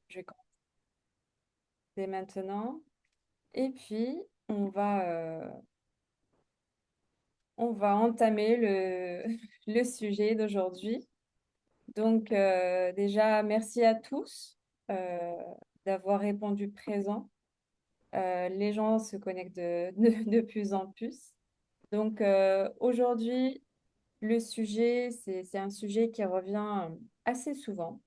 je vais commencer maintenant. Et puis, on va entamer le sujet d'aujourd'hui. Donc, déjà, merci à tous euh, d'avoir répondu présent. Les gens se connectent de plus en plus. Donc, aujourd'hui, le sujet, c'est un sujet qui revient assez souvent.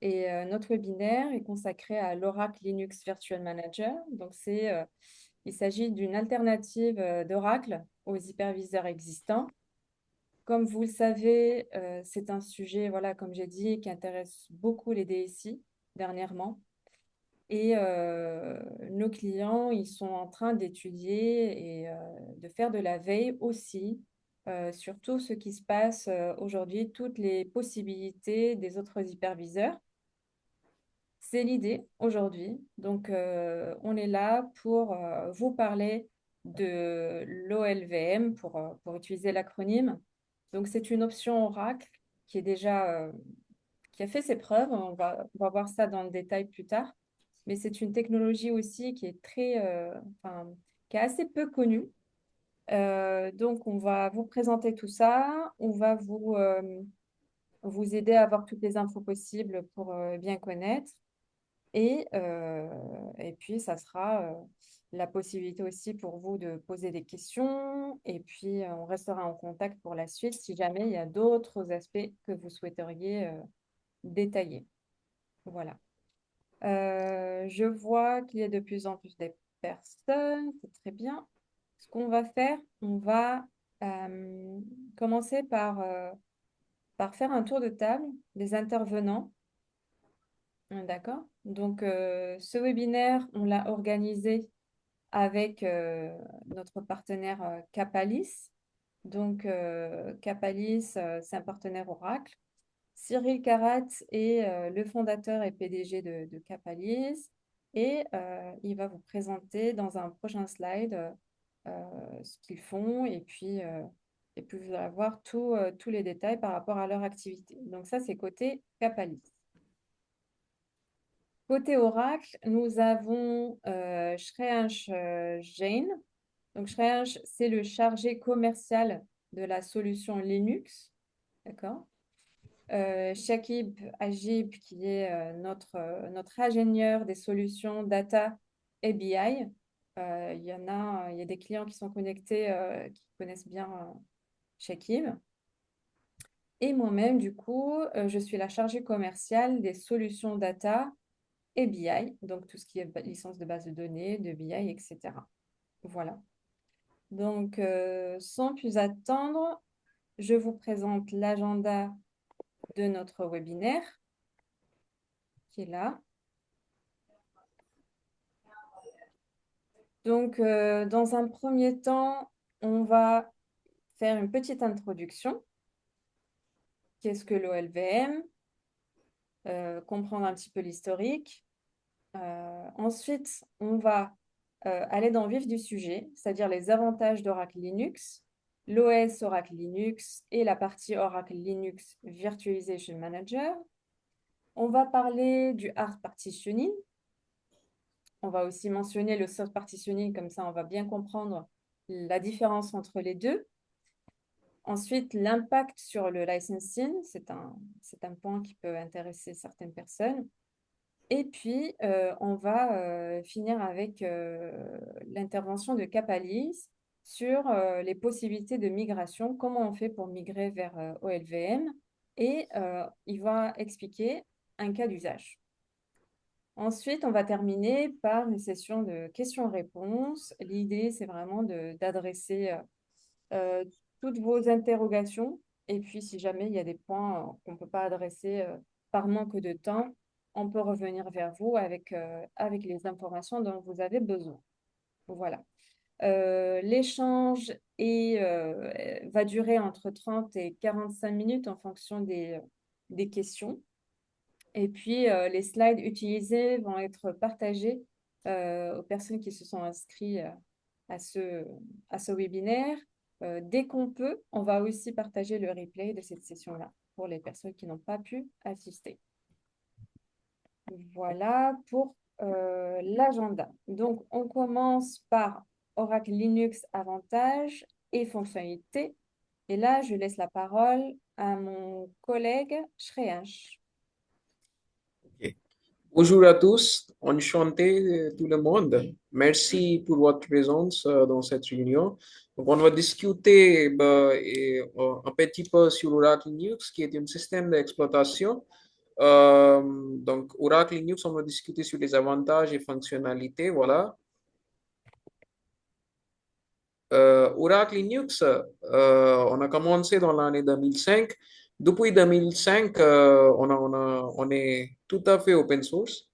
Et notre webinaire est consacré à l'Oracle Linux Virtual Manager. Donc, il s'agit d'une alternative d'Oracle aux hyperviseurs existants. Comme vous le savez, c'est un sujet, voilà, comme j'ai dit, qui intéresse beaucoup les DSI dernièrement. Et nos clients, ils sont en train d'étudier et de faire de la veille aussi sur tout ce qui se passe aujourd'hui, toutes les possibilités des autres hyperviseurs. C'est l'idée aujourd'hui. Donc, on est là pour vous parler de l'OLVM, pour utiliser l'acronyme. Donc, c'est une option Oracle qui est qui a fait ses preuves. On va voir ça dans le détail plus tard. Mais c'est une technologie aussi qui est enfin, qui est assez peu connue. Donc, on va vous présenter tout ça. On va vous aider à avoir toutes les infos possibles pour bien connaître. Et puis, ça sera la possibilité aussi pour vous de poser des questions. Et puis, on restera en contact pour la suite si jamais il y a d'autres aspects que vous souhaiteriez détailler. Voilà. Je vois qu'il y a de plus en plus de personnes. C'est très bien. Ce qu'on va faire, on va euh, commencer par faire un tour de table des intervenants. D'accord. Donc, ce webinaire, on l'a organisé avec notre partenaire Capalis. Donc, Capalis, c'est un partenaire Oracle. Cyril Karat est le fondateur et PDG de Capalis. Et il va vous présenter dans un prochain slide ce qu'ils font. Et puis, vous allez voir tous les détails par rapport à leur activité. Donc, ça, c'est côté Capalis. Côté Oracle, nous avons Shreyansh Jain. Donc, Shreyansh, c'est le chargé commercial de la solution Linux. D'accord? Shakib Ajib, qui est notre ingénieur des solutions data et BI. Il y a des clients qui sont connectés, qui connaissent bien Shakib. Et moi-même, du coup, je suis la chargée commerciale des solutions data et BI, donc tout ce qui est licence de base de données, de BI, etc. Voilà. Donc, sans plus attendre, je vous présente l'agenda de notre webinaire qui est là. Donc, dans un premier temps, on va faire une petite introduction. Qu'est-ce que l'OLVM? Comprendre un petit peu l'historique. Ensuite, on va aller dans le vif du sujet, c'est-à-dire les avantages d'Oracle Linux, l'OS Oracle Linux et la partie Oracle Linux Virtualization Manager. On va parler du hard partitioning. On va aussi mentionner le soft partitioning, comme ça on va bien comprendre la différence entre les deux. Ensuite, l'impact sur le licensing, c'est un point qui peut intéresser certaines personnes. Et puis, on va finir avec l'intervention de Capalis sur les possibilités de migration, comment on fait pour migrer vers OLVM, et il va expliquer un cas d'usage. Ensuite, on va terminer par une session de questions-réponses. L'idée, c'est vraiment d'adresser euh, toutes vos interrogations. Et puis, si jamais il y a des points qu'on ne peut pas adresser par manque de temps, on peut revenir vers vous avec les informations dont vous avez besoin. Voilà. L'échange va durer entre 30 et 45 minutes en fonction des questions. Et puis, les slides utilisés vont être partagés aux personnes qui se sont inscrites à à ce webinaire. Dès qu'on peut, on va aussi partager le replay de cette session-là pour les personnes qui n'ont pas pu assister. voilà pour l'agenda. Donc, on commence par Oracle Linux avantages et fonctionnalités. Et là, je laisse la parole à mon collègue Shreyansh. Ok. Bonjour à tous, enchanté tout le monde. Merci pour votre présence dans cette réunion. Donc, on va discuter un petit peu sur Oracle Linux, qui est un système d'exploitation. Donc, Oracle Linux, on va discuter sur les avantages et fonctionnalités. Voilà. Oracle Linux, on a commencé dans l'année 2005. Depuis 2005, on est tout à fait open source.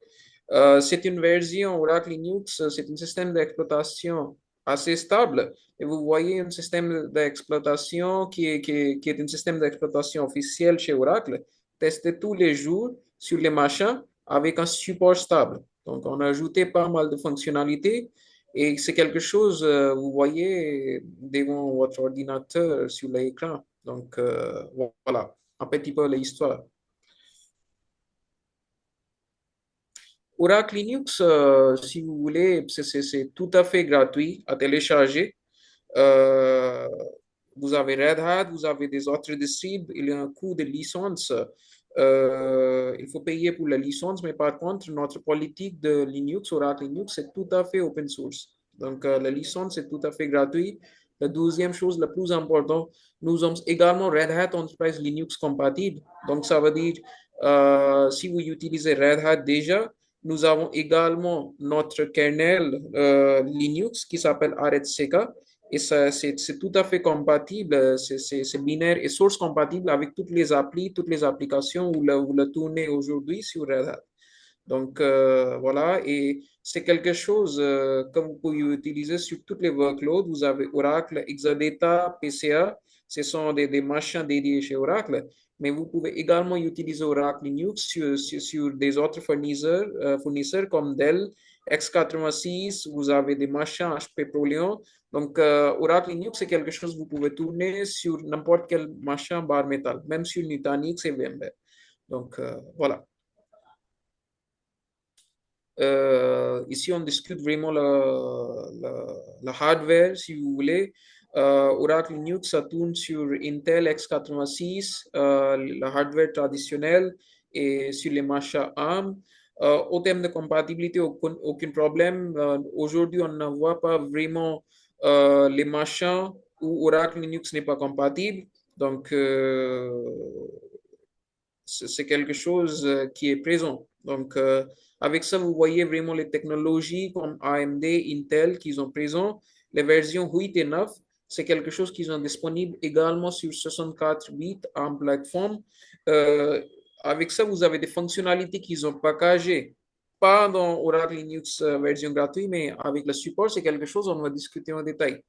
C'est une version Oracle Linux, c'est un système d'exploitation assez stable. Et vous voyez un système d'exploitation qui est un système d'exploitation officiel chez Oracle, testé tous les jours sur les machins avec un support stable. Donc, on a ajouté pas mal de fonctionnalités et c'est quelque chose, vous voyez, devant votre ordinateur sur l'écran. Donc, voilà, un petit peu l'histoire. Oracle Linux, si vous voulez, c'est tout à fait gratuit à télécharger. Euh, Vous avez Red Hat, vous avez des autres distribs, il y a un coût de licence. Il faut payer pour la licence, mais par contre, notre politique de Linux, Oracle Linux, c'est tout à fait open source. Donc, la licence est tout à fait gratuite. La deuxième chose, la plus importante, nous sommes également Red Hat Enterprise Linux compatible. Donc, ça veut dire, si vous utilisez Red Hat déjà, nous avons également notre kernel Linux qui s'appelle RHCK et ça, c'est tout à fait compatible, c'est binaire et source compatible avec toutes les applis, toutes les applications où le tournez aujourd'hui sur Red Hat. Donc, voilà, et c'est quelque chose que vous pouvez utiliser sur toutes les workloads. Vous avez Oracle, Exadata, PCA, ce sont des machins dédiés chez Oracle, mais vous pouvez également utiliser Oracle Linux sur des autres fournisseurs comme Dell, x86, vous avez des machins HP ProLiant. Donc, Oracle Linux, c'est quelque chose que vous pouvez tourner sur n'importe quel machin bar métal, même sur Nutanix et VMware. Donc, voilà. Ici, on discute vraiment le hardware, si vous voulez. Oracle Linux, ça tourne sur Intel x86, le hardware traditionnel et sur les machins ARM. Au terme de compatibilité, aucun problème. Aujourd'hui, on ne voit pas vraiment les machins où Oracle Linux n'est pas compatible. Donc, c'est quelque chose qui est présent. Donc, avec ça, vous voyez vraiment les technologies comme AMD, Intel qui sont présents. Les versions 8 et 9, c'est quelque chose qui sont disponibles également sur 64 bits en plateforme. Euh, Avec ça, vous avez des fonctionnalités qui sont packagées, pas dans Oracle Linux version gratuite, mais avec le support, c'est quelque chose on va discuter en détail.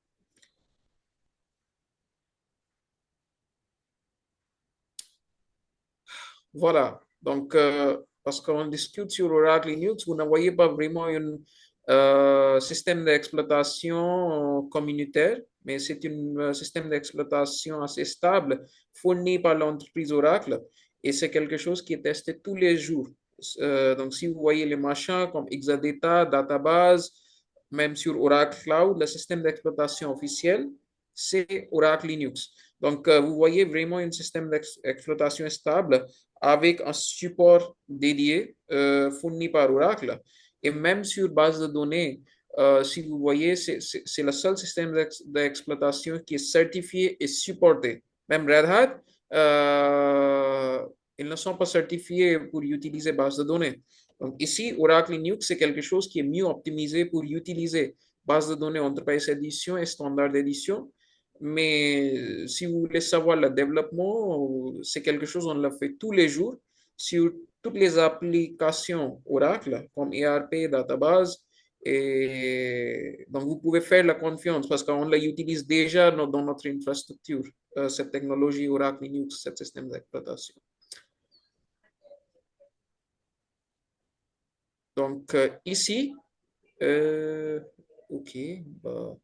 Voilà. Donc, parce qu'on discute sur Oracle Linux, vous ne voyez pas vraiment un système d'exploitation communautaire, mais c'est un système d'exploitation assez stable fourni par l'entreprise Oracle et c'est quelque chose qui est testé tous les jours. Donc, si vous voyez les machins comme Exadata, Database, même sur Oracle Cloud, le système d'exploitation officiel, c'est Oracle Linux. Donc, vous voyez vraiment un système d'exploitation stable avec un support dédié fourni par Oracle. Et même sur base de données, si vous voyez, c'est le seul système d'exploitation qui est certifié et supporté. Même Red Hat, ils ne sont pas certifiés pour utiliser base de données. Donc ici, Oracle Linux, c'est quelque chose qui est mieux optimisé pour utiliser base de données Enterprise Edition et Standard Edition. Mais si vous voulez savoir le développement, c'est quelque chose qu'on le fait tous les jours sur toutes les applications Oracle, comme ERP, database. Et donc, vous pouvez faire la confiance parce qu'on l'utilise déjà dans notre infrastructure, cette technologie Oracle Linux, ce système d'exploitation. Donc, ici, OK, bah,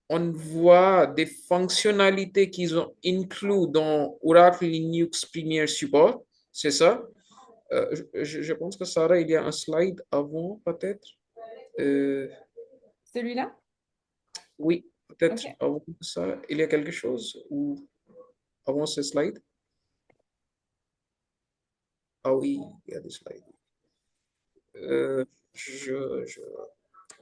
on voit des fonctionnalités qu'ils ont inclus dans Oracle Linux Premier Support, c'est ça. Je pense que Sarah, il y a un slide avant, peut-être. Euh, Celui-là? oui, peut-être Ok. avant ça, il y a quelque chose ou avant ce slide. Ah oui, il y a des slides. Euh, je, je,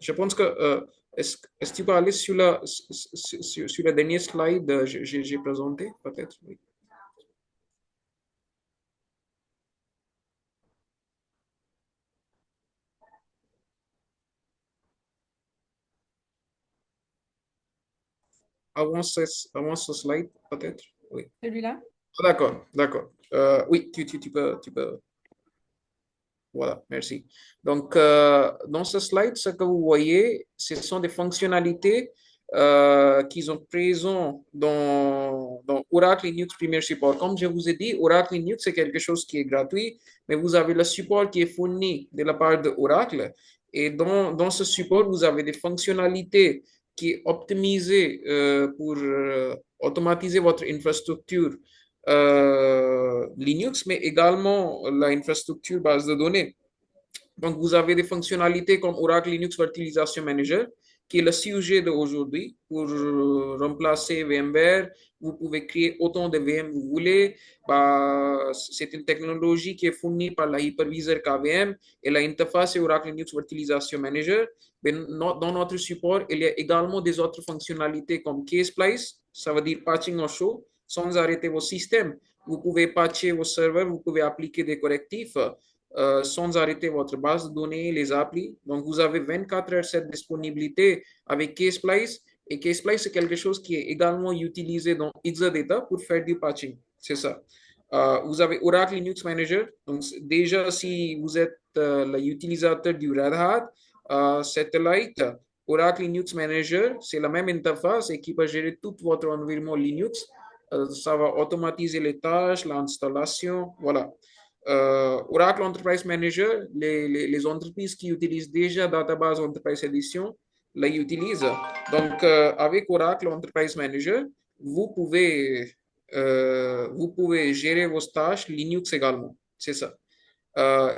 je pense que est-ce que tu peux aller sur sur la dernière slide j'ai présenté, peut-être. Oui. Avant ce slide, peut-être. Oui. Celui-là? Ah, d'accord, d'accord. Oui, tu peux. Voilà, merci. Donc, dans ce slide, ce que vous voyez, ce sont des fonctionnalités qui sont présentes dans Oracle Linux Premier Support. Comme je vous ai dit, Oracle Linux, c'est quelque chose qui est gratuit, mais vous avez le support qui est fourni de la part de Oracle. Et dans ce support, vous avez des fonctionnalités qui sont optimisées pour automatiser votre infrastructure Linux, mais également l'infrastructure base de données. Donc, vous avez des fonctionnalités comme Oracle Linux Virtualization Manager, qui est le sujet d'aujourd'hui pour remplacer VMware. Vous pouvez créer autant de VM que vous voulez. Bah, c'est une technologie qui est fournie par la hyperviseur KVM et l'interface est Oracle Linux Virtualization Manager. Mais dans notre support, il y a également des autres fonctionnalités comme Ksplice, ça veut dire patching au show, sans arrêter vos systèmes. Vous pouvez patcher vos serveurs, vous pouvez appliquer des correctifs sans arrêter votre base de données, les applis. Donc, vous avez 24 heures cette disponibilité avec Ksplice. Et Ksplice, c'est quelque chose qui est également utilisé dans Exadata pour faire du patching. C'est ça. Vous avez Oracle Linux Manager. Donc, déjà, si vous êtes l'utilisateur du Red Hat Satellite, Oracle Linux Manager, c'est la même interface et qui peut gérer tout votre environnement Linux. Ça va automatiser les tâches, l'installation, voilà. Oracle Enterprise Manager, les entreprises qui utilisent déjà Database Enterprise Edition l'utilisent. Donc, avec Oracle Enterprise Manager, vous pouvez gérer vos tâches Linux également. C'est ça.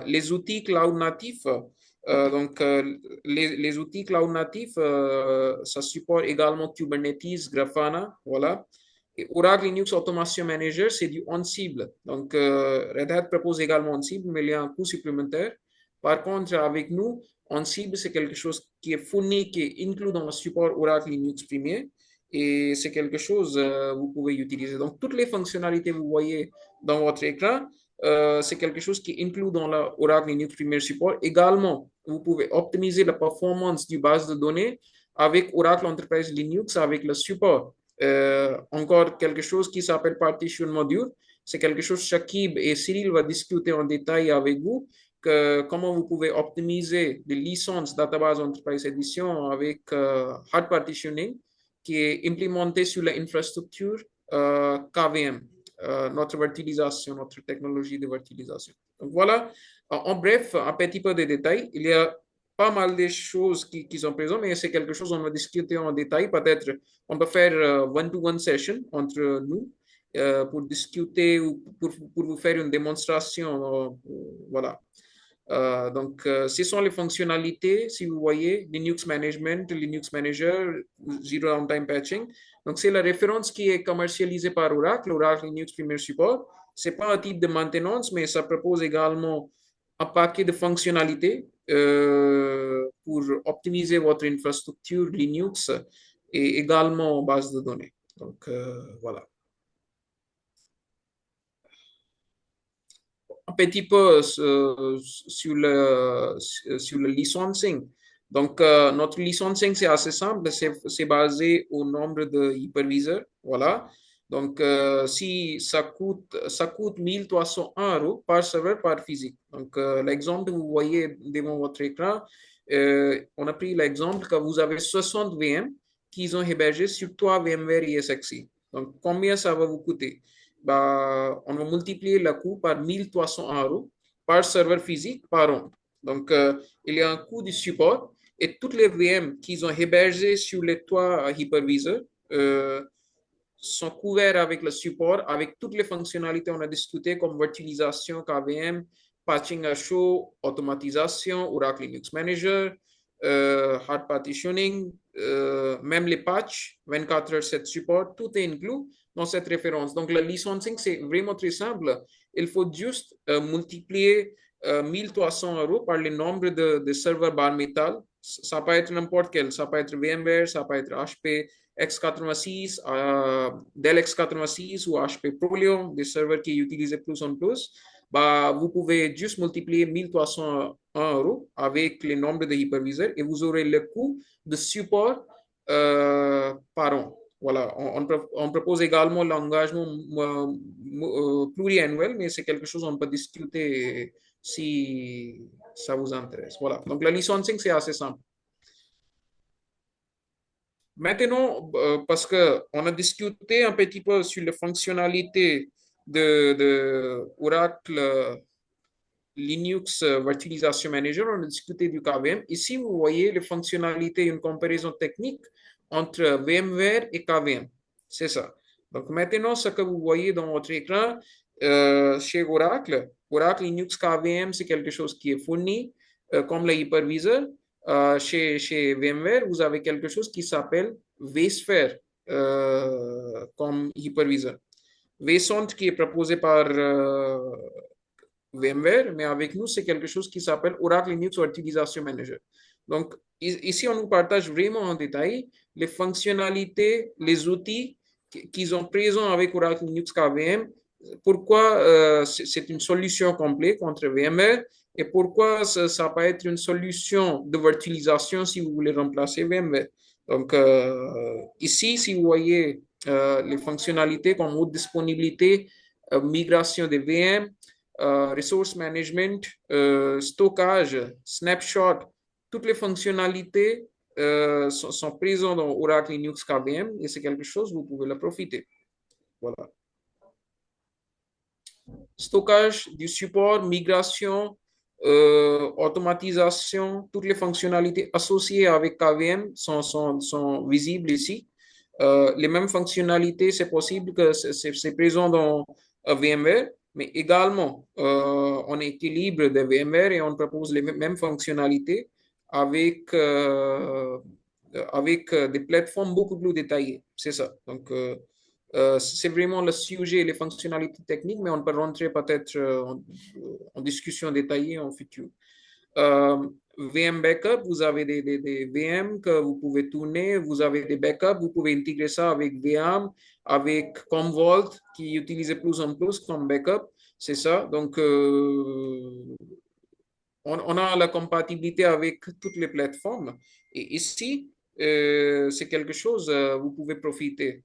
Les outils cloud natifs, les outils cloud natifs, ça supporte également Kubernetes, Grafana, voilà. Et Oracle Linux Automation Manager, c'est du Ansible. Donc, Red Hat propose également Ansible, mais il y a un coût supplémentaire. Par contre, avec nous, Ansible, c'est quelque chose qui est fourni, qui est inclus dans le support Oracle Linux Premier. Et c'est quelque chose que vous pouvez utiliser. Donc, toutes les fonctionnalités que vous voyez dans votre écran, c'est quelque chose qui inclut dans l'Oracle Linux Premier Support. Également, vous pouvez optimiser la performance du base de données avec Oracle Enterprise Linux, avec le support. Encore quelque chose qui s'appelle Partition Module. C'est quelque chose que Shakib et Cyril va discuter en détail avec vous, que comment vous pouvez optimiser les licences Database Enterprise Edition avec hard partitioning qui est implémenté sur l'infrastructure KVM, notre virtualisation, notre technologie de virtualisation. Donc voilà, en bref, un petit peu de détails. Il y a pas mal de choses qui sont présentes, mais c'est quelque chose qu'on va discuter en détail. Peut-être on peut faire one-to-one session entre nous pour discuter ou pour vous faire une démonstration. Voilà. Donc, ce sont les fonctionnalités, si vous voyez, Linux Management, Linux Manager, Zero Downtime Patching. Donc, c'est la référence qui est commercialisée par Oracle, Oracle Linux Premier Support. Ce n'est pas un type de maintenance, mais ça propose également un paquet de fonctionnalités pour optimiser votre infrastructure Linux et également base de données. Donc, voilà. Un petit peu sur le licensing. Donc, notre licensing, c'est assez simple, c'est basé au nombre de hyperviseurs. Voilà. Donc, si ça coûte 1 301 € par serveur par physique. Donc, l'exemple que vous voyez devant votre écran, on a pris l'exemple que vous avez 60 VM qui ont hébergé sur 3 VMware ESXi. Donc, combien ça va vous coûter? Bah, on va multiplier le coût par 1 301 € par serveur physique par an. Donc, il y a un coût de support et toutes les VM qu'ils ont hébergées sur les trois hyperviseurs sont couverts avec le support, avec toutes les fonctionnalités qu'on a discutées comme virtualisation, KVM, patching à chaud, automatisation, Oracle Linux Manager, hard partitioning, même les patchs, 24/7 support, tout est inclus dans cette référence. Donc, le licensing, c'est vraiment très simple. Il faut juste multiplier 1 300 € par le nombre de serveurs bare metal. Ça peut être n'importe quel. Ça peut être VMware, ça peut être HP x86, Dell x86 ou HP Prolium, des serveurs qui utilisent plus en plus. Bah, vous pouvez juste multiplier 1 301 € avec le nombre de hyperviseurs et vous aurez le coût de support par an. Voilà, on propose également l'engagement pluriannuel, mais c'est quelque chose qu'on peut discuter si ça vous intéresse. Voilà, donc le licensing, c'est assez simple. Maintenant, parce qu'on a discuté un petit peu sur les fonctionnalités de Oracle Linux Virtualization Manager, on a discuté du KVM. Ici, vous voyez les fonctionnalités, une comparaison technique entre VMware et KVM. C'est ça. Donc maintenant, ce que vous voyez dans votre écran, chez Oracle, Oracle Linux KVM, c'est quelque chose qui est fourni comme le hyperviseur. Chez VMware, vous avez quelque chose qui s'appelle vSphere comme hyperviseur. vCentre qui est proposé par VMware, mais avec nous, c'est quelque chose qui s'appelle Oracle Linux Virtualization Manager. Donc, ici, on nous partage vraiment en détail les fonctionnalités, les outils qu'ils ont présents avec Oracle Linux KVM, pourquoi c'est une solution complète contre VMware et pourquoi ça peut être une solution de virtualisation si vous voulez remplacer VMware. Donc, ici, si vous voyez les fonctionnalités comme haute disponibilité, migration des VM, resource management, stockage, snapshot, toutes les fonctionnalités sont présentes dans Oracle Linux KVM et c'est quelque chose, vous pouvez la profiter. Voilà. Stockage, du support, migration, automatisation, toutes les fonctionnalités associées avec KVM sont visibles ici. Les mêmes fonctionnalités, c'est possible que c'est présent dans VMware, mais également, on équilibre de VMware et on propose les mêmes fonctionnalités avec, avec des plateformes beaucoup plus détaillées. C'est ça. Donc, c'est vraiment le sujet, les fonctionnalités techniques, mais on peut rentrer peut-être en discussion détaillée en futur. VM Backup, vous avez des VM que vous pouvez tourner, vous avez des backups, vous pouvez intégrer ça avec VM, avec Commvault, qui est utilisé plus en plus comme backup, c'est ça. Donc, on a la compatibilité avec toutes les plateformes. Et ici, c'est quelque chose, vous pouvez profiter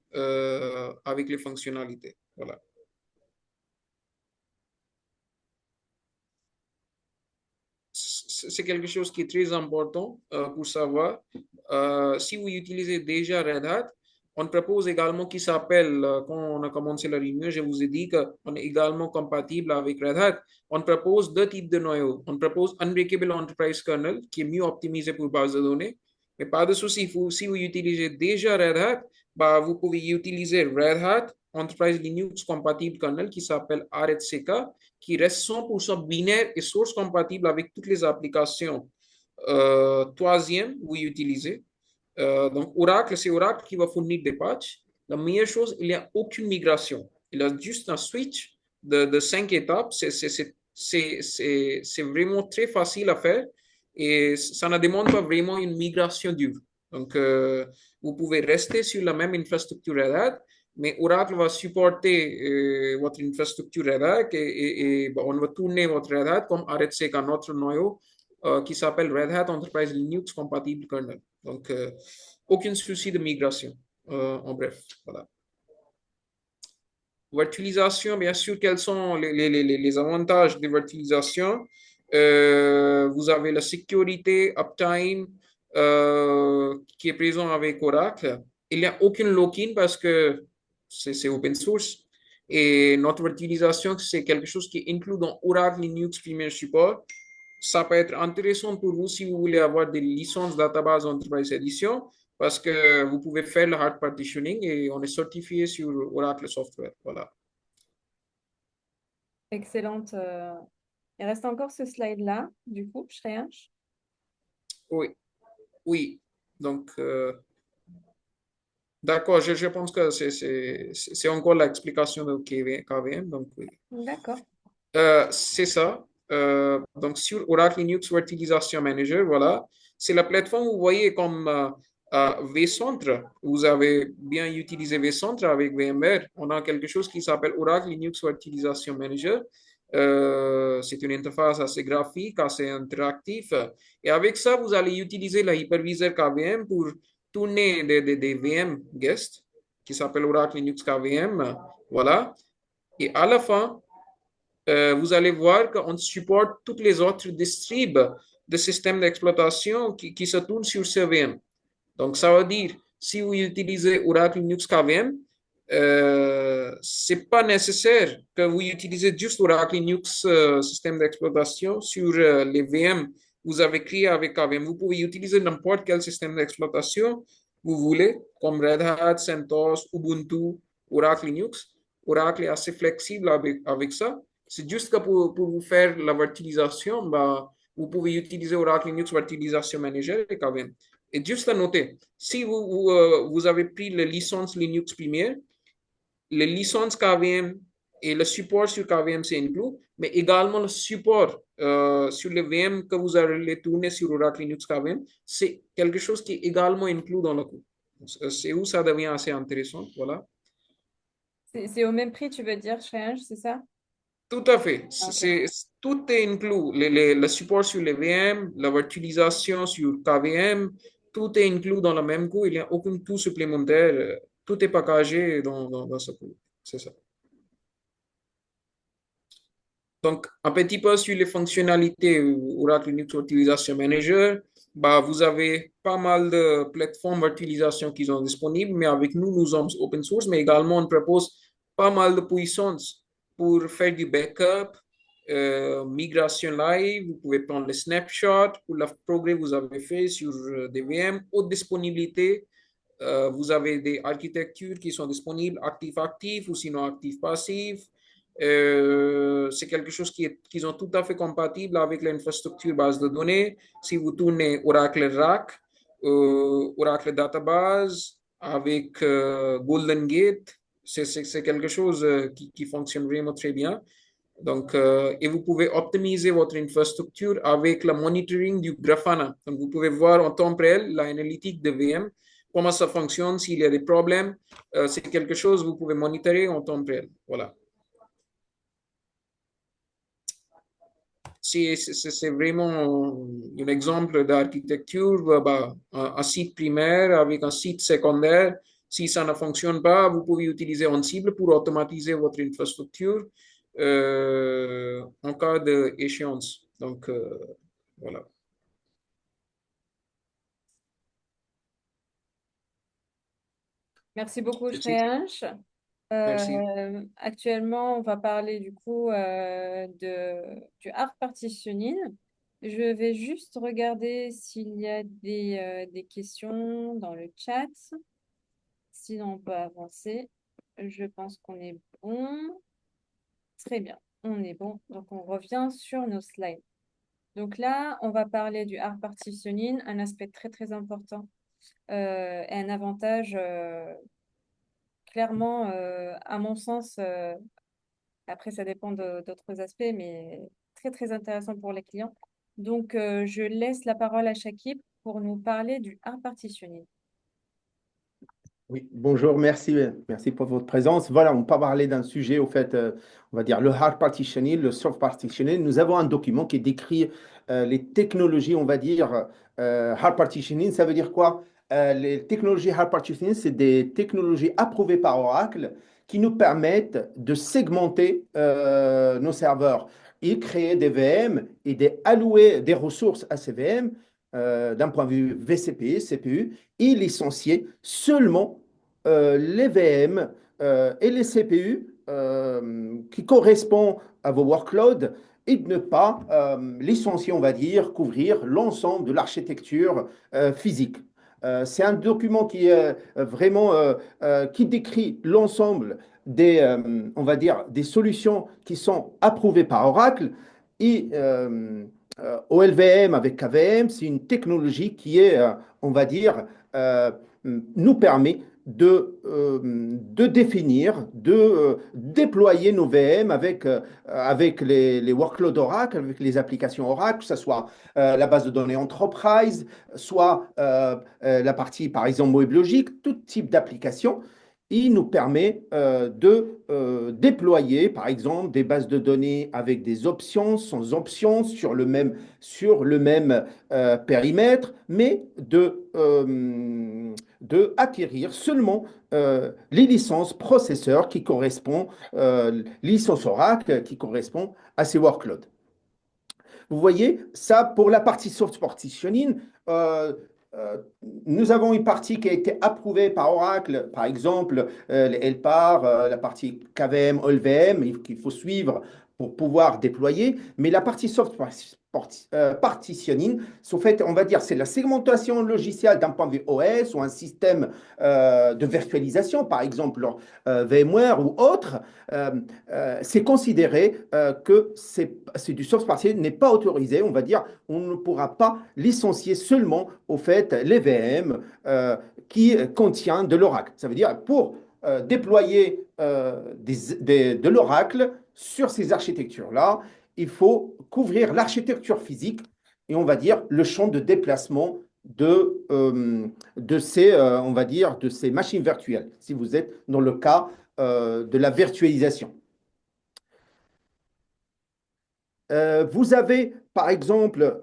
avec les fonctionnalités. Voilà. C'est quelque chose qui est très important pour savoir. Si vous utilisez déjà Red Hat, on propose également qui s'appelle, quand on a commencé la réunion, je vous ai dit qu'on est également compatible avec Red Hat. On propose deux types de noyaux. On propose Unbreakable Enterprise Kernel, qui est mieux optimisé pour base de données. Mais pas de souci, si vous utilisez déjà Red Hat, bah, vous pouvez utiliser Red Hat Enterprise Linux Compatible Kernel qui s'appelle RHCK, qui reste 100% binaire et source compatible avec toutes les applications troisième vous utilisez. Donc, Oracle, c'est Oracle qui va fournir des patchs. La meilleure chose, il n'y a aucune migration. Il y a juste un switch de 5 étapes. C'est vraiment très facile à faire et ça ne demande pas vraiment une migration dure. Donc, vous pouvez rester sur la même infrastructure Red Hat, mais Oracle va supporter votre infrastructure Red Hat et on va tourner votre Red Hat comme RHC qu'un autre noyau qui s'appelle Red Hat Enterprise Linux Compatible Kernel. Donc, aucun souci de migration. En bref, voilà. Virtualisation, bien sûr, quels sont les avantages de virtualisation? Vous avez la sécurité, uptime, qui est présent avec Oracle. Il n'y a aucun lock-in parce que c'est open source. Et notre virtualisation, c'est quelque chose qui est inclus dans Oracle Linux Premier Support. Ça peut être intéressant pour vous si vous voulez avoir des licences database Enterprise Edition parce que vous pouvez faire le hard partitioning et on est certifié sur Oracle Software. Voilà. Excellente Il reste encore ce slide-là, du coup, Shreyansh. Oui, oui. Donc, d'accord, je pense que c'est encore l'explication de KVM. Donc, oui. D'accord. C'est ça. Donc, sur Oracle Linux Virtualization Manager, voilà, c'est la plateforme, vous voyez, comme vCentre. Vous avez bien utilisé vCentre avec VMware. On a quelque chose qui s'appelle Oracle Linux Virtualization Manager. C'est une interface assez graphique, assez interactive. Et avec ça, vous allez utiliser la hyperviseur KVM pour tourner des VM guest qui s'appelle Oracle Linux KVM. Voilà. Et à la fin, vous allez voir qu'on supporte toutes les autres distribs de systèmes d'exploitation qui se tournent sur CVM. Donc, ça veut dire, si vous utilisez Oracle Linux KVM, c'est pas nécessaire que vous utilisez juste Oracle Linux système d'exploitation sur les VM que vous avez créé avec KVM. Vous pouvez utiliser n'importe quel système d'exploitation vous voulez, comme Red Hat, CentOS, Ubuntu, Oracle Linux. Oracle est assez flexible avec ça. C'est juste que pour vous faire la virtualisation, bah, vous pouvez utiliser Oracle Linux Virtualization Manager et KVM. Et juste à noter, si vous avez pris la licence Linux première, les licences KVM et le support sur KVM, c'est inclus, mais également le support sur les VM que vous allez tourner sur Oracle Linux KVM, c'est quelque chose qui est également inclus dans le coût. C'est où ça devient assez intéressant, voilà. C'est au même prix, tu veux dire, Shreyansh, c'est ça? Tout à fait. Ok. Tout est inclus. Le support sur les VM, la virtualisation sur KVM, tout est inclus dans le même coût. Il n'y a aucun coût supplémentaire. Tout est packagé dans ce coût. C'est ça. Donc, un petit peu sur les fonctionnalités Oracle Linux Virtualization Manager, bah, vous avez pas mal de plateformes d'utilisation qui sont disponibles, mais avec nous, nous sommes open source, mais également on propose pas mal de puissance pour faire du backup, migration live, vous pouvez prendre les snapshots pour le progrès que vous avez fait sur des VM, haute disponibilité, vous avez des architectures qui sont disponibles actif-actif ou sinon actif-passif. C'est quelque chose qui sont tout à fait compatible avec l'infrastructure base de données. Si vous tournez Oracle RAC, Oracle Database avec Golden Gate, c'est quelque chose qui fonctionne vraiment très bien. Donc, et vous pouvez optimiser votre infrastructure avec le monitoring du Grafana. Donc, vous pouvez voir en temps réel l'analytique de VM, comment ça fonctionne, s'il y a des problèmes. C'est quelque chose que vous pouvez monitorer en temps réel. Voilà. C'est vraiment un exemple d'architecture, bah, un site primaire avec un site secondaire. Si ça ne fonctionne pas, vous pouvez utiliser Ansible pour automatiser votre infrastructure en cas d'échéance. Donc, voilà. Merci beaucoup, Merci. Shreyansh. Merci. Actuellement, on va parler du coup du hard partitioning. Je vais juste regarder s'il y a des questions dans le chat. Sinon, on peut avancer. Je pense qu'on est bon. Très bien, on est bon. Donc, on revient sur nos slides. Donc là, on va parler du hard partitioning, un aspect très très important et un avantage clairement, à mon sens. Après, ça dépend d'autres aspects, mais très, très intéressant pour les clients. Donc, je laisse la parole à Shakib pour nous parler du hard partitioning. Oui, bonjour, merci, merci pour votre présence. Voilà, on peut parler d'un sujet, au fait, on va dire le hard partitioning, le soft partitioning. Nous avons un document qui décrit les technologies, on va dire, hard partitioning. Ça veut dire quoi? Les technologies hard partitioning, c'est des technologies approuvées par Oracle qui nous permettent de segmenter nos serveurs et créer des VM et allouer des ressources à ces VM d'un point de vue VCP, CPU et licencier seulement les VM et les CPU qui correspondent à vos workloads et de ne pas licencier, on va dire, couvrir l'ensemble de l'architecture physique. C'est un document qui est vraiment qui décrit l'ensemble des, on va dire, des solutions qui sont approuvées par Oracle Et OLVM avec KVM, c'est une technologie qui est, on va dire, euh, nous permet de définir, de déployer nos VM avec les workloads Oracle, avec les applications Oracle, que ce soit la base de données Enterprise, soit la partie, par exemple, WebLogic, tout type d'application. Il nous permet de déployer, par exemple, des bases de données avec des options, sans options, sur le même périmètre, mais de acquérir seulement les licences processeurs qui correspondent, licences Oracle qui correspondent à ces workloads. Vous voyez, ça, pour la partie soft partitioning, euh, euh, nous avons une partie qui a été approuvée par Oracle, par exemple, les LPAR, la partie KVM, OLVM, qu'il faut suivre pour pouvoir déployer. Mais la partie soft partitioning, en fait, on va dire, c'est la segmentation logicielle d'un point de vue OS ou un système de virtualisation, par exemple, VMware ou autre. Euh, c'est considéré que c'est du source partiel n'est pas autorisé. On va dire, on ne pourra pas licencier seulement au fait les VM qui contient de l'Oracle. Ça veut dire pour déployer de l'Oracle sur ces architectures-là, il faut couvrir l'architecture physique et on va dire le champ de déplacement de ces, on va dire, de ces machines virtuelles, si vous êtes dans le cas de la virtualisation. Vous avez, par exemple,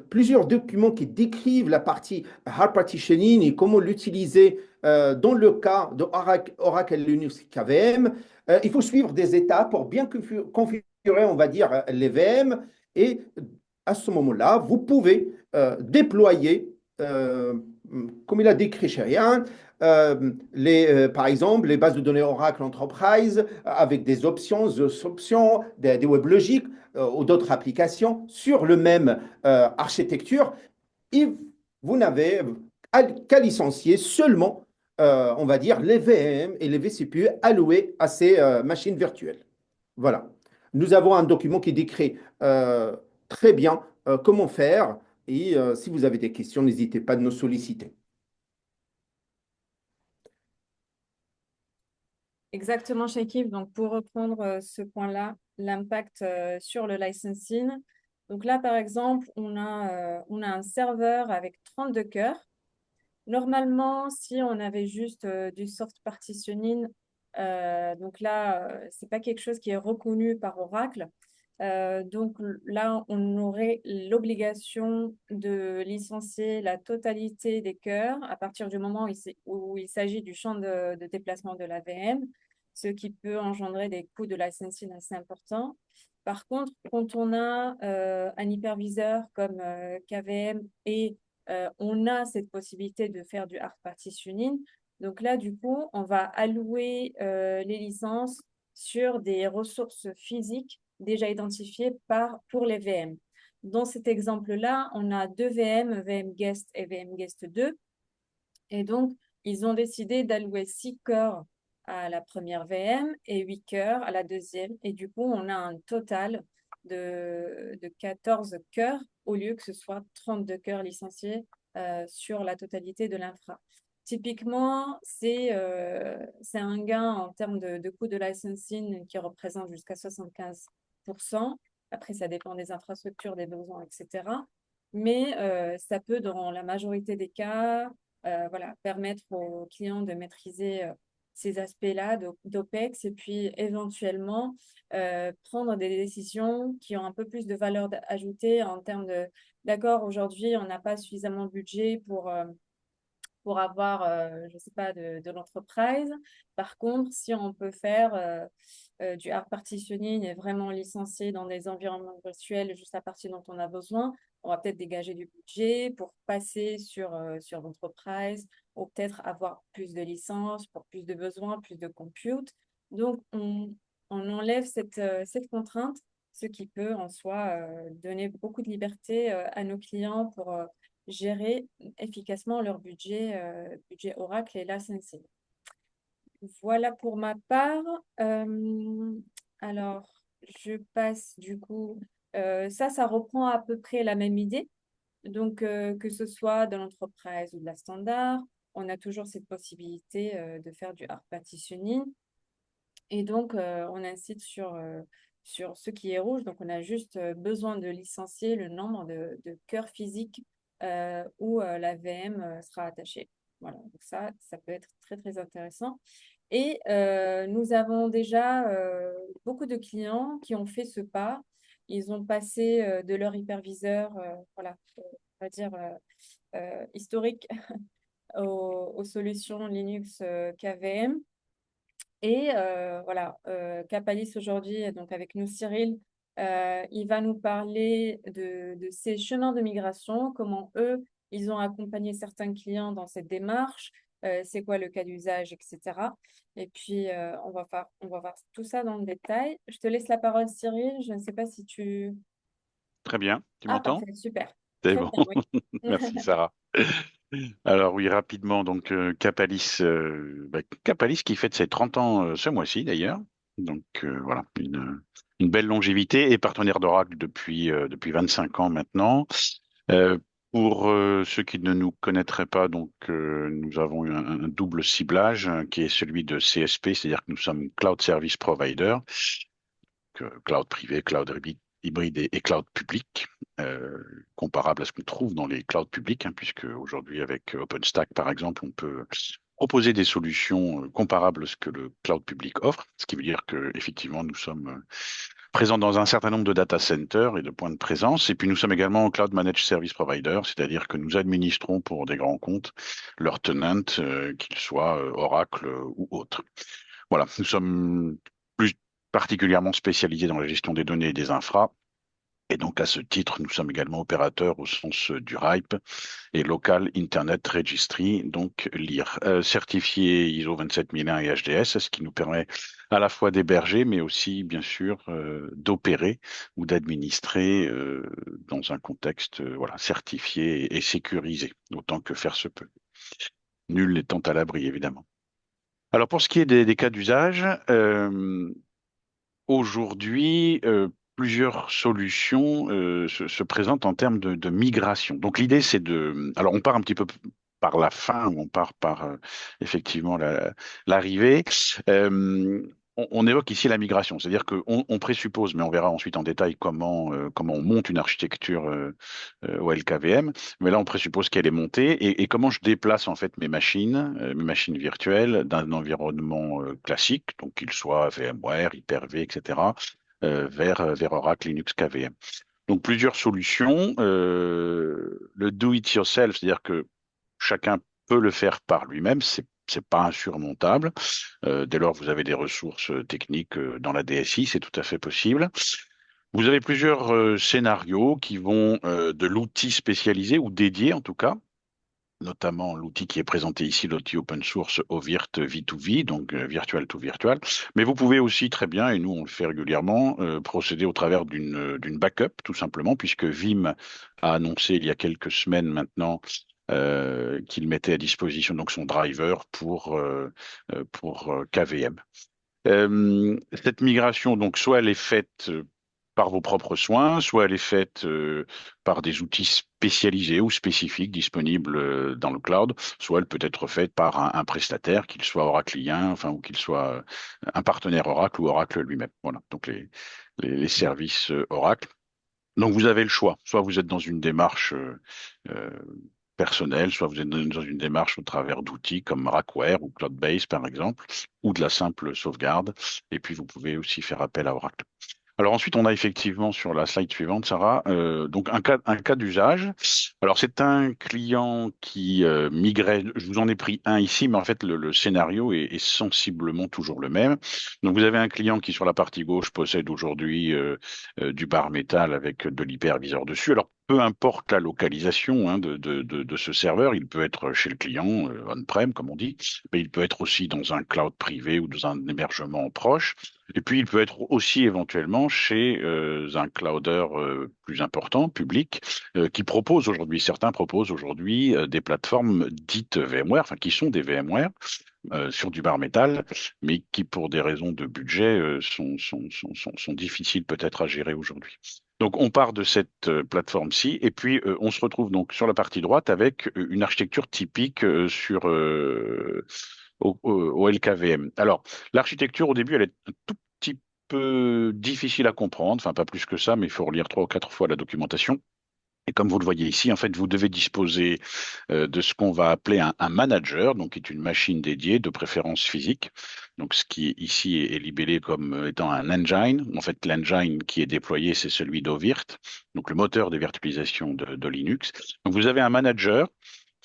plusieurs documents qui décrivent la partie hard partitioning et comment l'utiliser dans le cas de Oracle Linux KVM. Il faut suivre des étapes pour bien configurer, on va dire, les VM. Et à ce moment-là, vous pouvez déployer, comme il a décrit chez Ryan, par exemple, les bases de données Oracle Enterprise avec des options, des WebLogic ou d'autres applications sur le même architecture et vous n'avez qu'à licencier seulement, on va dire, les VM et les vCPU alloués à ces machines virtuelles. Voilà. Nous avons un document qui décrit très bien comment faire et si vous avez des questions, n'hésitez pas de nous solliciter. Exactement, Shakib. Donc, pour reprendre ce point-là, l'impact sur le licensing. Donc là, par exemple, on a un serveur avec 32 cœurs. Normalement, si on avait juste du soft partitioning, donc là, c'est pas quelque chose qui est reconnu par Oracle. Donc là, on aurait l'obligation de licencier la totalité des cœurs à partir du moment où il s'agit du champ de déplacement de la VM, ce qui peut engendrer des coûts de licensing assez importants. Par contre, quand on a un hyperviseur comme KVM et on a cette possibilité de faire du hard partitioning. Donc là, du coup, on va allouer les licences sur des ressources physiques déjà identifiées pour les VM. Dans cet exemple-là, on a deux VM, VM Guest et VM Guest 2. Et donc, ils ont décidé d'allouer 6 cœurs à la première VM et 8 cœurs à la deuxième. Et du coup, on a un total de 14 cœurs au lieu que ce soit 32 cœurs licenciés sur la totalité de l'infra. Typiquement, c'est un gain en termes de coût de licensing qui représente jusqu'à 75%. Après, ça dépend des infrastructures, des besoins, etc. Mais ça peut, dans la majorité des cas, voilà, permettre aux clients de maîtriser ces aspects-là d'OPEX et puis éventuellement prendre des décisions qui ont un peu plus de valeur ajoutée en termes d'accord, aujourd'hui, on n'a pas suffisamment de budget pour avoir, je ne sais pas, de l'entreprise. Par contre, si on peut faire du hard partitioning et vraiment licencier dans des environnements virtuels juste la partie dont on a besoin, on va peut-être dégager du budget pour passer sur l'entreprise ou peut-être avoir plus de licences pour plus de besoins, plus de compute. Donc, on enlève cette contrainte, ce qui peut en soi donner beaucoup de liberté à nos clients pour gérer efficacement leur budget Oracle et licensing. Voilà pour ma part. Alors, je passe du coup Ça reprend à peu près la même idée. Donc, que ce soit dans l'entreprise ou de la standard, on a toujours cette possibilité de faire du hard partitioning. Et donc, on incite sur ce qui est rouge. Donc, on a juste besoin de licencier le nombre de cœurs physiques où la VM sera attachée. Voilà, donc ça peut être très, très intéressant. Et nous avons déjà beaucoup de clients qui ont fait ce pas. Ils ont passé de leur hyperviseur, voilà, on va dire historique aux solutions Linux KVM. Et voilà, Capalis aujourd'hui, donc avec nous Cyril, il va nous parler de ces chemins de migration, comment eux, ils ont accompagné certains clients dans cette démarche, c'est quoi le cas d'usage, etc. Et puis, on va voir tout ça dans le détail. Je te laisse la parole, Cyril. Je ne sais pas si tu... Très bien. Tu Ah, m'entends? parfait, super. C'est Très bon. bien, oui. Merci, Sarah. Alors oui, rapidement, donc Capalis, Capalis qui fête ses 30 ans ce mois-ci d'ailleurs. Donc voilà, une belle longévité et partenaire d'Oracle depuis 25 ans maintenant. Euh, pour ceux qui ne nous connaîtraient pas, donc nous avons un double ciblage qui est celui de CSP, c'est-à-dire que nous sommes Cloud Service Provider, cloud privé, cloud hybride et cloud public, comparable à ce qu'on trouve dans les clouds publics, hein, puisque aujourd'hui avec OpenStack par exemple, on peut proposer des solutions comparables à ce que le cloud public offre, ce qui veut dire que effectivement nous sommes présents dans un certain nombre de data centers et de points de présence, et puis nous sommes également cloud managed service provider, c'est-à-dire que nous administrons pour des grands comptes leurs tenants, qu'ils soient Oracle ou autres. Voilà, nous sommes plus particulièrement spécialisés dans la gestion des données et des infras. Et donc, à ce titre, nous sommes également opérateurs au sens du RIPE et Local Internet Registry, donc LIR, certifié ISO 27001 et HDS, ce qui nous permet à la fois d'héberger, mais aussi, bien sûr, d'opérer ou d'administrer dans un contexte voilà, certifié et sécurisé, autant que faire se peut. Nul n'étant à l'abri, évidemment. Alors, pour ce qui est des cas d'usage, aujourd'hui, plusieurs solutions se présentent en termes de migration. Donc l'idée, c'est de... Alors on part un petit peu par la fin, ou on part par effectivement l'arrivée. Euh, on évoque ici la migration, c'est-à-dire qu'on présuppose, mais on verra ensuite en détail comment on monte une architecture OLKVM, mais là on présuppose qu'elle est montée et comment je déplace en fait mes machines virtuelles d'un environnement classique, donc qu'il soit VMware, Hyper-V, etc., vers Oracle Linux KVM. Donc plusieurs solutions. Le do it yourself, c'est-à-dire que chacun peut le faire par lui-même, c'est pas insurmontable. Dès lors, vous avez des ressources techniques dans la DSI, c'est tout à fait possible. Vous avez plusieurs scénarios qui vont de l'outil spécialisé ou dédié en tout cas, notamment l'outil qui est présenté ici, l'outil open source OVIRT V2V, donc virtual to virtual. Mais vous pouvez aussi très bien, et nous on le fait régulièrement, procéder au travers d'une backup tout simplement, puisque Vim a annoncé il y a quelques semaines maintenant qu'il mettait à disposition donc son driver pour KVM. Cette migration, donc, soit elle est faite par vos propres soins, soit elle est faite par des outils spécialisés ou spécifiques disponibles dans le cloud, soit elle peut être faite par un prestataire, qu'il soit oraclien, enfin, ou qu'il soit un partenaire Oracle ou Oracle lui-même. Voilà, donc les services Oracle. Donc vous avez le choix. Soit vous êtes dans une démarche euh, personnelle, soit vous êtes dans une démarche au travers d'outils comme Rackware ou Cloudbase par exemple, ou de la simple sauvegarde. Et puis vous pouvez aussi faire appel à Oracle. Alors ensuite, on a effectivement sur la slide suivante, Sarah, donc un cas d'usage. Alors c'est un client qui migrait, je vous en ai pris un ici, mais en fait le scénario est sensiblement toujours le même. Donc vous avez un client qui sur la partie gauche possède aujourd'hui du bar métal avec de l'hyperviseur dessus. Alors peu importe la localisation hein, de ce serveur, il peut être chez le client, on-prem comme on dit, mais il peut être aussi dans un cloud privé ou dans un hébergement proche. Et puis, il peut être aussi éventuellement chez un cloudeur plus important, public, qui propose aujourd'hui, certains proposent aujourd'hui des plateformes dites VMware, enfin qui sont des VMware sur du bar métal, mais qui pour des raisons de budget sont difficiles peut-être à gérer aujourd'hui. Donc, on part de cette plateforme-ci et puis on se retrouve donc sur la partie droite avec une architecture typique au LKVM. Alors, l'architecture, au début, elle est un tout petit peu difficile à comprendre, enfin pas plus que ça, mais il faut relire 3 ou 4 fois la documentation. Et comme vous le voyez ici, en fait, vous devez disposer de ce qu'on va appeler un manager, donc qui est une machine dédiée, de préférence physique. Donc, ce qui ici est libellé comme étant un engine. En fait, l'engine qui est déployé, c'est celui d'OVIRT, donc le moteur de virtualisation de Linux. Donc, vous avez un manager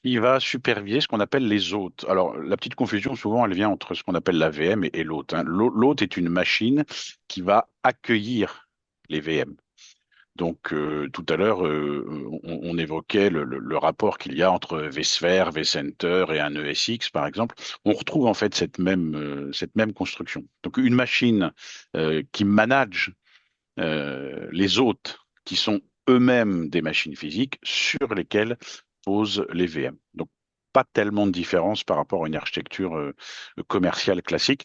qui va superviser ce qu'on appelle les hôtes. Alors, la petite confusion, souvent, elle vient entre ce qu'on appelle la VM et l'hôte, hein. L'hôte est une machine qui va accueillir les VM. Donc, tout à l'heure, on évoquait le rapport qu'il y a entre vSphere, vCenter et un ESX, par exemple. On retrouve en fait cette même construction. Donc, une machine qui manage les hôtes, qui sont eux-mêmes des machines physiques sur lesquelles posent les VM. Donc, pas tellement de différence par rapport à une architecture commerciale classique.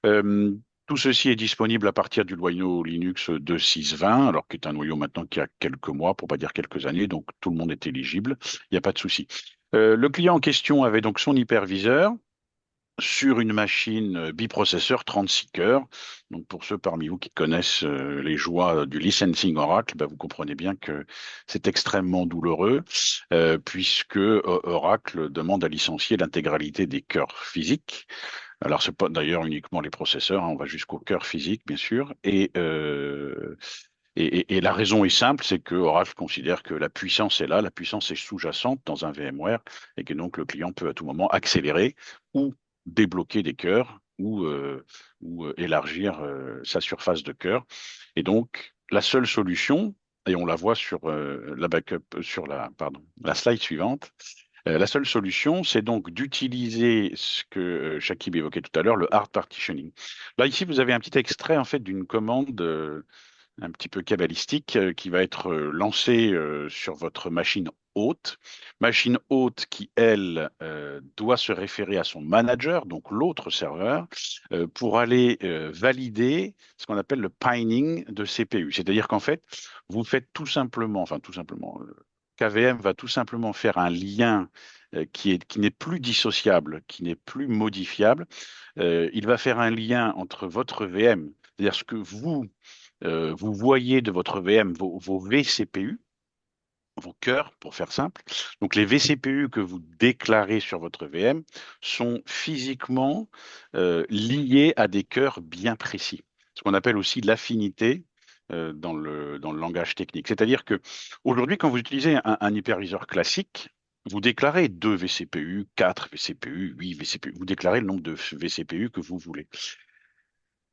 Euh, Tout ceci est disponible à partir du noyau Linux 2.6.20, alors qui est un noyau maintenant qui a quelques mois, pour pas dire quelques années, donc tout le monde est éligible, il n'y a pas de souci. Le client en question avait donc son hyperviseur sur une machine biprocesseur 36 cœurs. Donc pour ceux parmi vous qui connaissent les joies du licensing Oracle, ben, vous comprenez bien que c'est extrêmement douloureux, puisque Oracle demande à licencier l'intégralité des cœurs physiques. Alors, c'est pas d'ailleurs uniquement les processeurs, hein, on va jusqu'au cœur physique, bien sûr. Et la raison est simple, c'est que Oracle considère que la puissance est là, la puissance est sous-jacente dans un VMware, et que donc le client peut à tout moment accélérer ou débloquer des cœurs ou élargir sa surface de cœur. Et donc, la seule solution, et on la voit sur la backup, sur la slide suivante, la seule solution, c'est donc d'utiliser ce que Shakib évoquait tout à l'heure, le hard partitioning. Là, ici, vous avez un petit extrait en fait d'une commande un petit peu cabalistique qui va être lancée sur votre machine hôte qui, elle, doit se référer à son manager, donc l'autre serveur, pour aller valider ce qu'on appelle le pining de CPU. C'est-à-dire qu'en fait, vous faites tout simplement, enfin tout simplement, KVM va tout simplement faire un lien qui n'est plus dissociable, qui n'est plus modifiable. Il va faire un lien entre votre VM, c'est-à-dire ce que vous voyez de votre VM vos vCPU, vos cœurs, pour faire simple. Donc les vCPU que vous déclarez sur votre VM sont physiquement liés à des cœurs bien précis. Ce qu'on appelle aussi l'affinité dans le langage technique. C'est-à-dire que aujourd'hui, quand vous utilisez un hyperviseur classique, vous déclarez 2 vCPU, 4 vCPU, 8 vCPU. Vous déclarez le nombre de vCPU que vous voulez.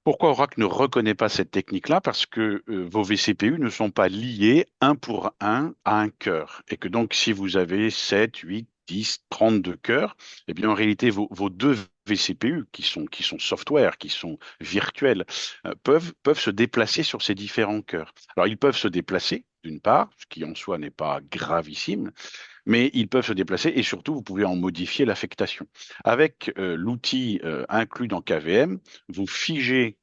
Pourquoi Oracle ne reconnaît pas cette technique-là? Parce que vos vCPU ne sont pas liés un pour un à un cœur. Et que donc, si vous avez 7, 8, 10, 32 cœurs, eh bien, en réalité, vos deux vCPU, qui sont software, qui sont virtuels, peuvent se déplacer sur ces différents cœurs. Alors, ils peuvent se déplacer, d'une part, ce qui en soi n'est pas gravissime, mais ils peuvent se déplacer et surtout, vous pouvez en modifier l'affectation. Avec l'outil inclus dans KVM, vous figez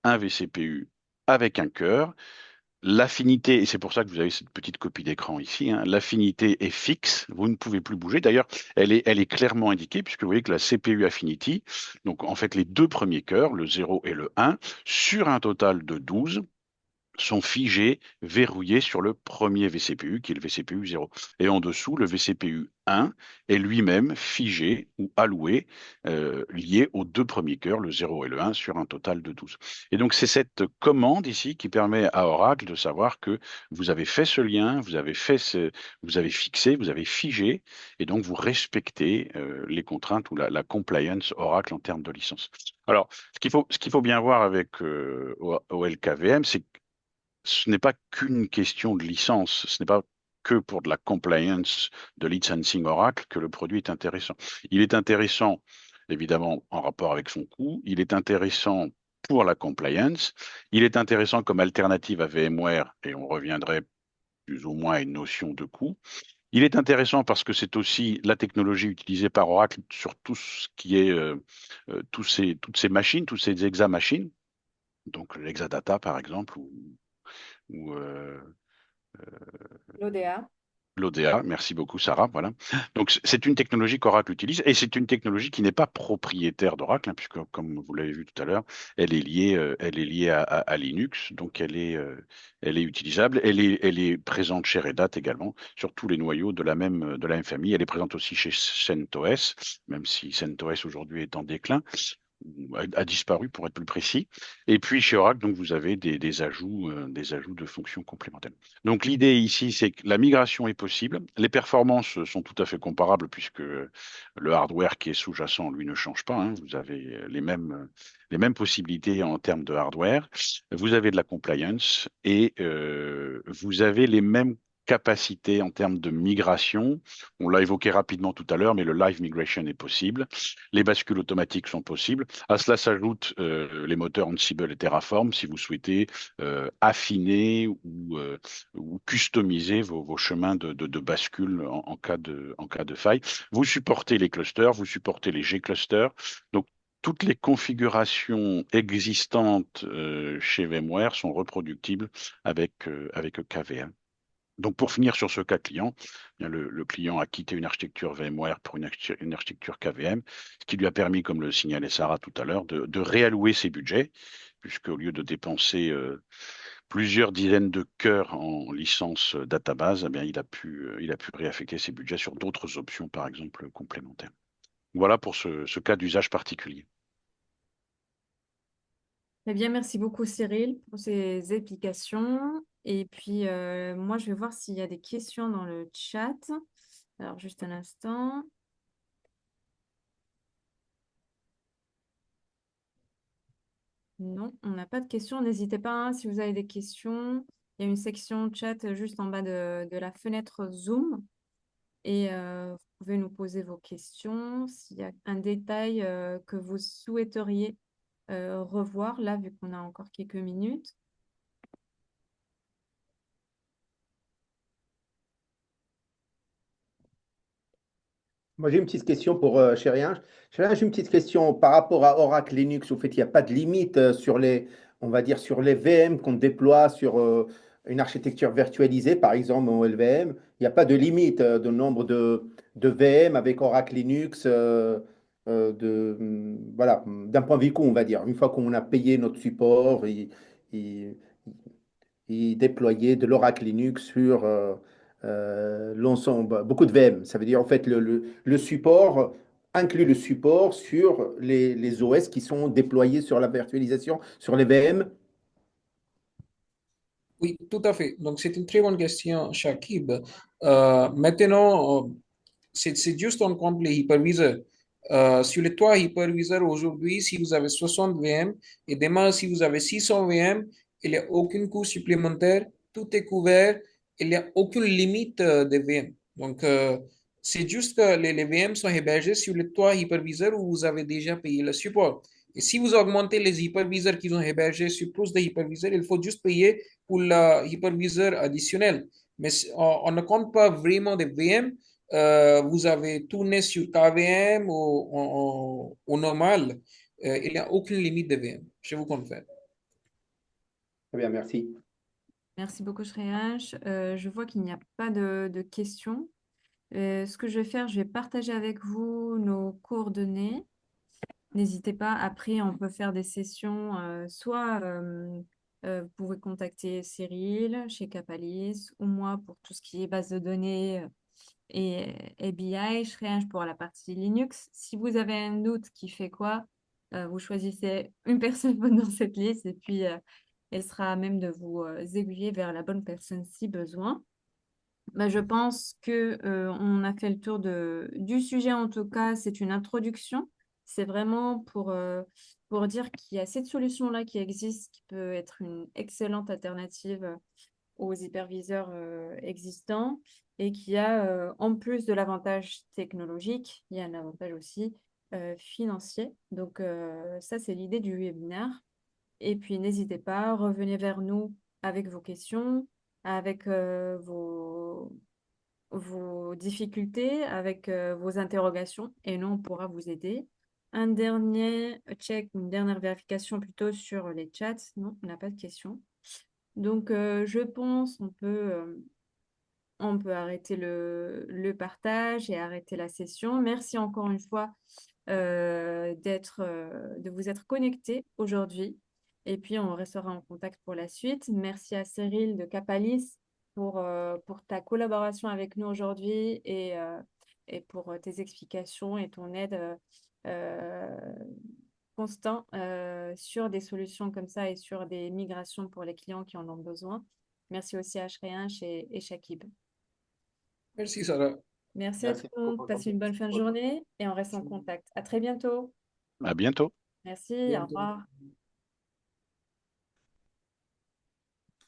un vCPU avec un cœur. L'affinité, et c'est pour ça que vous avez cette petite copie d'écran ici, hein, l'affinité est fixe, vous ne pouvez plus bouger. D'ailleurs, elle est clairement indiquée puisque vous voyez que la CPU Affinity, donc en fait les deux premiers cœurs, le 0 et le 1, sur un total de 12, sont figés, verrouillés sur le premier vCPU, qui est le vCPU 0. Et en dessous, le vCPU 1 est lui-même figé ou alloué, lié aux deux premiers cœurs, le 0 et le 1, sur un total de 12. Et donc, c'est cette commande ici qui permet à Oracle de savoir que vous avez fait ce lien, vous avez fixé, vous avez figé, et donc vous respectez les contraintes ou la compliance Oracle en termes de licence. Alors, ce qu'il faut bien voir avec OLKVM, c'est ce n'est pas qu'une question de licence, ce n'est pas que pour de la compliance de licensing Oracle que le produit est intéressant. Il est intéressant, évidemment, en rapport avec son coût, il est intéressant pour la compliance, il est intéressant comme alternative à VMware, et on reviendrait plus ou moins à une notion de coût. Il est intéressant parce que c'est aussi la technologie utilisée par Oracle sur tout ce qui est toutes ces machines, toutes ces exa-machines, donc l'Exadata par exemple, ou L'ODA. l'ODA. Merci beaucoup, Sarah. Voilà. Donc, c'est une technologie qu'Oracle utilise et c'est une technologie qui n'est pas propriétaire d'Oracle, hein, puisque, comme vous l'avez vu tout à l'heure, elle est liée à Linux, donc elle est utilisable. Elle est présente chez Red Hat également, sur tous les noyaux de la même famille. Elle est présente aussi chez CentOS, même si CentOS aujourd'hui est en déclin a disparu pour être plus précis. Et puis chez Oracle, donc vous avez des ajouts de fonctions complémentaires. Donc l'idée ici, c'est que la migration est possible. Les performances sont tout à fait comparables puisque le hardware qui est sous-jacent, lui, ne change pas, hein. Vous avez les mêmes possibilités en termes de hardware. Vous avez de la compliance et vous avez les mêmes capacités en termes de migration. On l'a évoqué rapidement tout à l'heure, mais le live migration est possible. Les bascules automatiques sont possibles. À cela s'ajoutent les moteurs Ansible et Terraform si vous souhaitez affiner ou customiser vos chemins de bascule en cas de faille. Vous supportez les clusters, vous supportez les G-clusters. Donc, toutes les configurations existantes chez VMware sont reproductibles avec KVM. Donc, pour finir sur ce cas client, eh bien, le client a quitté une architecture VMware pour une architecture KVM, ce qui lui a permis, comme le signalait Sarah tout à l'heure, de réallouer ses budgets, puisqu'au lieu de dépenser plusieurs dizaines de cœurs en licence database, eh bien, il a pu réaffecter ses budgets sur d'autres options, par exemple, complémentaires. Voilà pour ce cas d'usage particulier. Eh bien, merci beaucoup Cyril pour ces explications. Et puis, moi, je vais voir s'il y a des questions dans le chat. Alors, juste un instant. Non, on n'a pas de questions. N'hésitez pas, hein, si vous avez des questions. Il y a une section chat juste en bas de la fenêtre Zoom. Et vous pouvez nous poser vos questions. S'il y a un détail que vous souhaiteriez revoir, là, vu qu'on a encore quelques minutes. Moi, j'ai une petite question pour Chérien. Chérien, j'ai une petite question par rapport à Oracle Linux. Au fait, il n'y a pas de limite sur les, on va dire, sur les VM qu'on déploie sur une architecture virtualisée, par exemple en LVM. Il n'y a pas de limite de nombre de VM avec Oracle Linux, voilà, d'un point de vue coût, on va dire. Une fois qu'on a payé notre support et- et déployer de l'Oracle Linux sur l'ensemble, beaucoup de VM. Ça veut dire en fait le support inclut le support sur les OS qui sont déployés sur la virtualisation, sur les VM. Oui, tout à fait. Donc, c'est une très bonne question, Shakib. Maintenant, c'est juste on compte les hyperviseurs. Sur les trois hyperviseurs aujourd'hui, si vous avez 60 VM et demain, si vous avez 600 VM, il n'y a aucun coût supplémentaire, tout est couvert, il n'y a aucune limite de VM. Donc, c'est juste que les VM sont hébergés sur les trois hyperviseurs où vous avez déjà payé le support. Et si vous augmentez les hyperviseurs qui sont hébergés sur plus de hyperviseurs, il faut juste payer pour l'hyperviseur additionnel. Mais on ne compte pas vraiment des VM. Vous avez tourné sur KVM au normal. Il n'y a aucune limite de VM, je vous confirme. Très bien, merci. Merci beaucoup, Shreyansh. Je vois qu'il n'y a pas de questions. Ce que je vais faire, je vais partager avec vous nos coordonnées. N'hésitez pas, après, on peut faire des sessions. Soit vous pouvez contacter Cyril chez Capalis ou moi pour tout ce qui est base de données et BI, Shreyansh pour la partie Linux. Si vous avez un doute qui fait quoi, vous choisissez une personne dans cette liste et puis elle sera à même de vous aiguiller vers la bonne personne si besoin. Bah, je pense que on a fait le tour du sujet. En tout cas, c'est une introduction. C'est vraiment pour dire qu'il y a cette solution-là qui existe, qui peut être une excellente alternative aux hyperviseurs existants et qui a, en plus de l'avantage technologique, il y a un avantage aussi financier. Donc, ça, c'est l'idée du webinaire. Et puis, n'hésitez pas, revenez vers nous avec vos questions, avec vos difficultés, avec vos interrogations, et nous, on pourra vous aider. Un dernier check, une dernière vérification plutôt sur les chats. Non, on n'a pas de questions. Donc, je pense on peut arrêter le partage et arrêter la session. Merci encore une fois de vous être connectés aujourd'hui. Et puis, on restera en contact pour la suite. Merci à Cyril de Capalis pour ta collaboration avec nous aujourd'hui et pour tes explications et ton aide euh, constant sur des solutions comme ça et sur des migrations pour les clients qui en ont besoin. Merci aussi à Shreyansh et Shakib. Merci, Sarah. Merci à tout Merci le pour monde. votre Passez une bonne fin de journée et on reste en contact. À très bientôt. À bientôt. Merci, au Bientôt. revoir.